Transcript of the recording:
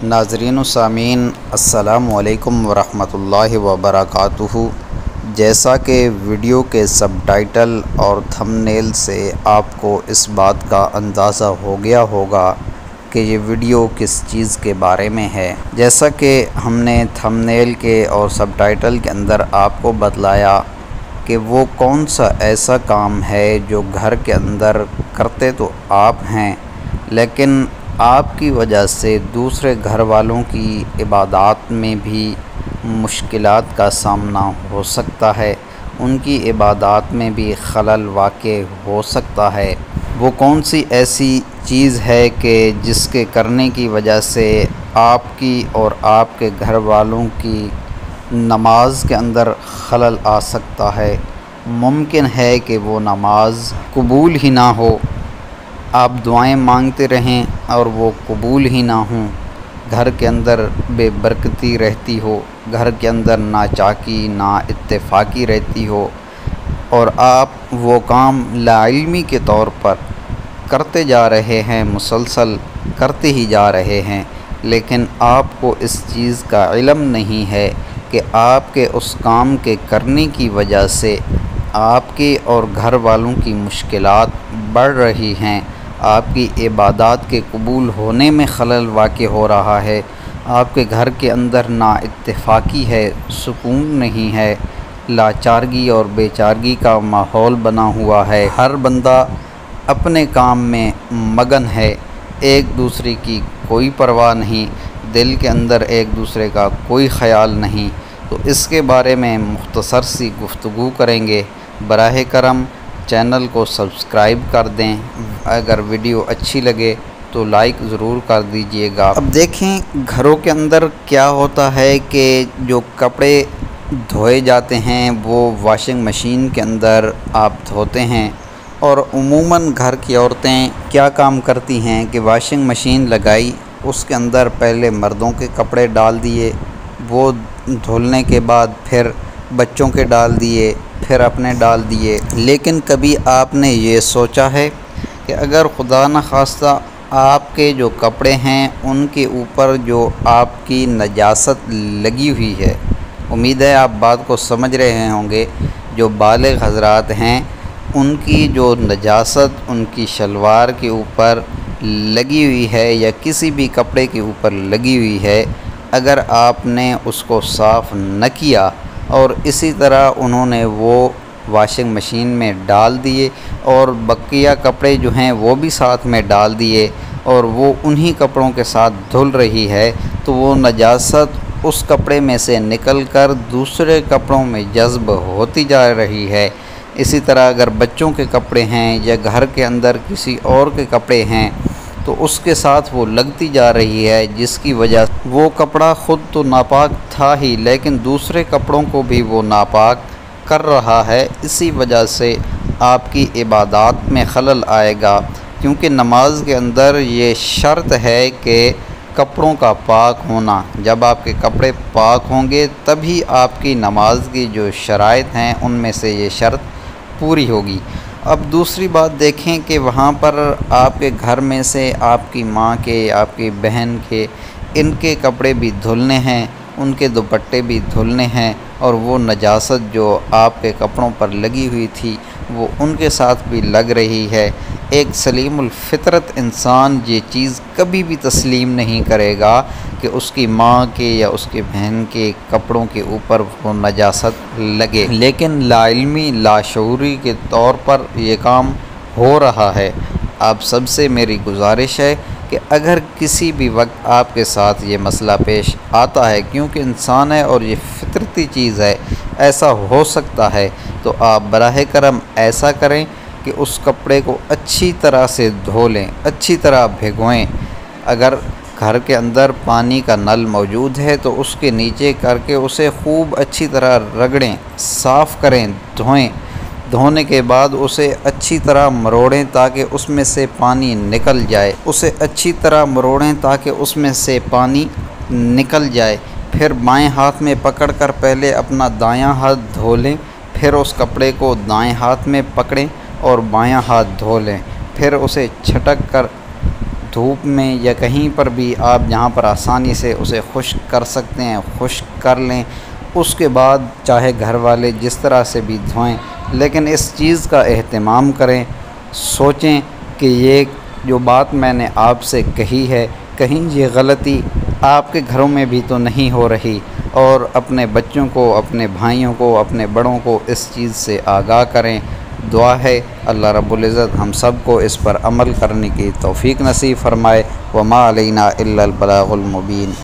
नाज़रीन व सामीन अस्सलामु अलैकुम वरहमतुल्लाहि वबरकातुहू। जैसा कि वीडियो के सबटाइटल और थंबनेल से आपको इस बात का अंदाज़ा हो गया होगा कि ये वीडियो किस चीज़ के बारे में है। जैसा कि हमने थंबनेल के और सबटाइटल के अंदर आपको बतलाया कि वो कौन सा ऐसा काम है जो घर के अंदर करते तो आप हैं, लेकिन आपकी वजह से दूसरे घर वालों की इबादत में भी मुश्किलात का सामना हो सकता है, उनकी इबादत में भी खलल वाक़े हो सकता है। वो कौन सी ऐसी चीज़ है कि जिसके करने की वजह से आपकी और आपके घर वालों की नमाज के अंदर खलल आ सकता है। मुमकिन है कि वो नमाज कबूल ही ना हो, आप दुआएं मांगते रहें और वो कबूल ही ना हों, घर के अंदर बेबरकती रहती हो, घर के अंदर ना चाकी ना इत्तेफाकी रहती हो और आप वो काम लाइल्मी के तौर पर करते जा रहे हैं, मुसलसल करते ही जा रहे हैं, लेकिन आपको इस चीज़ का इल्म नहीं है कि आपके उस काम के करने की वजह से आपके और घर वालों की मुश्किलात बढ़ रही हैं, आपकी इबादत के कबूल होने में खलल वाक़ हो रहा है, आपके घर के अंदर ना इत्तेफाकी है, सुकून नहीं है, लाचारगी और बेचारगी का माहौल बना हुआ है। हर बंदा अपने काम में मगन है, एक दूसरे की कोई परवाह नहीं, दिल के अंदर एक दूसरे का कोई ख़याल नहीं। तो इसके बारे में मुख्तसर सी गुफ्तगू करेंगे। बराह करम चैनल को सब्सक्राइब कर दें, अगर वीडियो अच्छी लगे तो लाइक ज़रूर कर दीजिएगा। अब देखें घरों के अंदर क्या होता है कि जो कपड़े धोए जाते हैं वो वॉशिंग मशीन के अंदर आप धोते हैं, और उमूमन घर की औरतें क्या काम करती हैं कि वॉशिंग मशीन लगाई, उसके अंदर पहले मर्दों के कपड़े डाल दिए, वो धुलने के बाद फिर बच्चों के डाल दिए, फिर अपने डाल दिए। लेकिन कभी आपने ये सोचा है कि अगर खुदा न खास्ता आपके जो कपड़े हैं उनके ऊपर जो आपकी नजासत लगी हुई है, उम्मीद है आप बात को समझ रहे होंगे, जो बालिग़ हज़रात हैं उनकी जो नजासत उनकी शलवार के ऊपर लगी हुई है या किसी भी कपड़े के ऊपर लगी हुई है, अगर आपने उसको साफ़ न किया और इसी तरह उन्होंने वो वॉशिंग मशीन में डाल दिए और बकिया कपड़े जो हैं वो भी साथ में डाल दिए और वो उन्हीं कपड़ों के साथ धुल रही है, तो वो नजासत उस कपड़े में से निकल कर दूसरे कपड़ों में जज़्ब होती जा रही है। इसी तरह अगर बच्चों के कपड़े हैं या घर के अंदर किसी और के कपड़े हैं तो उसके साथ वो लगती जा रही है, जिसकी वजह वो कपड़ा ख़ुद तो नापाक था ही, लेकिन दूसरे कपड़ों को भी वो नापाक कर रहा है। इसी वजह से आपकी इबादत में खलल आएगा, क्योंकि नमाज के अंदर ये शर्त है कि कपड़ों का पाक होना। जब आपके कपड़े पाक होंगे तभी आपकी नमाज की जो शराइत हैं उनमें से ये शर्त पूरी होगी। अब दूसरी बात देखें कि वहाँ पर आपके घर में से आपकी माँ के, आपकी बहन के, इनके कपड़े भी धुलने हैं, उनके दुपट्टे भी धुलने हैं, और वो नजासत जो आपके कपड़ों पर लगी हुई थी वो उनके साथ भी लग रही है। एक सलीमुल फितरत इंसान ये चीज़ कभी भी तस्लीम नहीं करेगा कि उसकी माँ के या उसके बहन के कपड़ों के ऊपर वो नजासत लगे, लेकिन लाइल्मी लाशऊरी के तौर पर ये काम हो रहा है। आप सबसे मेरी गुजारिश है कि अगर किसी भी वक्त आपके साथ ये मसला पेश आता है, क्योंकि इंसान है और ये फितरती चीज़ है, ऐसा हो सकता है, तो आप बराह करम ऐसा करें कि उस कपड़े को अच्छी तरह से धो लें, अच्छी तरह भिगोएं। अगर घर के अंदर पानी का नल मौजूद है तो उसके नीचे करके उसे खूब अच्छी तरह रगड़ें, साफ़ करें, धोएं। धोने के बाद उसे अच्छी तरह मरोड़ें ताकि उसमें से पानी निकल जाए, उसे अच्छी तरह मरोड़ें ताकि उसमें से पानी निकल जाए। फिर बाएं हाथ में पकड़कर पहले अपना दायां हाथ धो लें, फिर उस कपड़े को दाएं हाथ में पकड़ें और बायां हाथ धो लें, फिर उसे छटक कर धूप में या कहीं पर भी आप जहाँ पर आसानी से उसे खुश्क कर सकते हैं खुश्क कर लें। उसके बाद चाहे घर वाले जिस तरह से भी धोएं, लेकिन इस चीज़ का एहतमाम करें, सोचें कि ये जो बात मैंने आपसे कही है कहीं ये गलती आपके घरों में भी तो नहीं हो रही, और अपने बच्चों को, अपने भाइयों को, अपने बड़ों को इस चीज़ से आगाह करें। दुआ है अल्लाह रब्बुल इज़्ज़त हम सब को इस पर अमल करने की तौफ़ीक नसीब फ़रमाए। वमा अलैना इल्लल बलागुल मुबीन।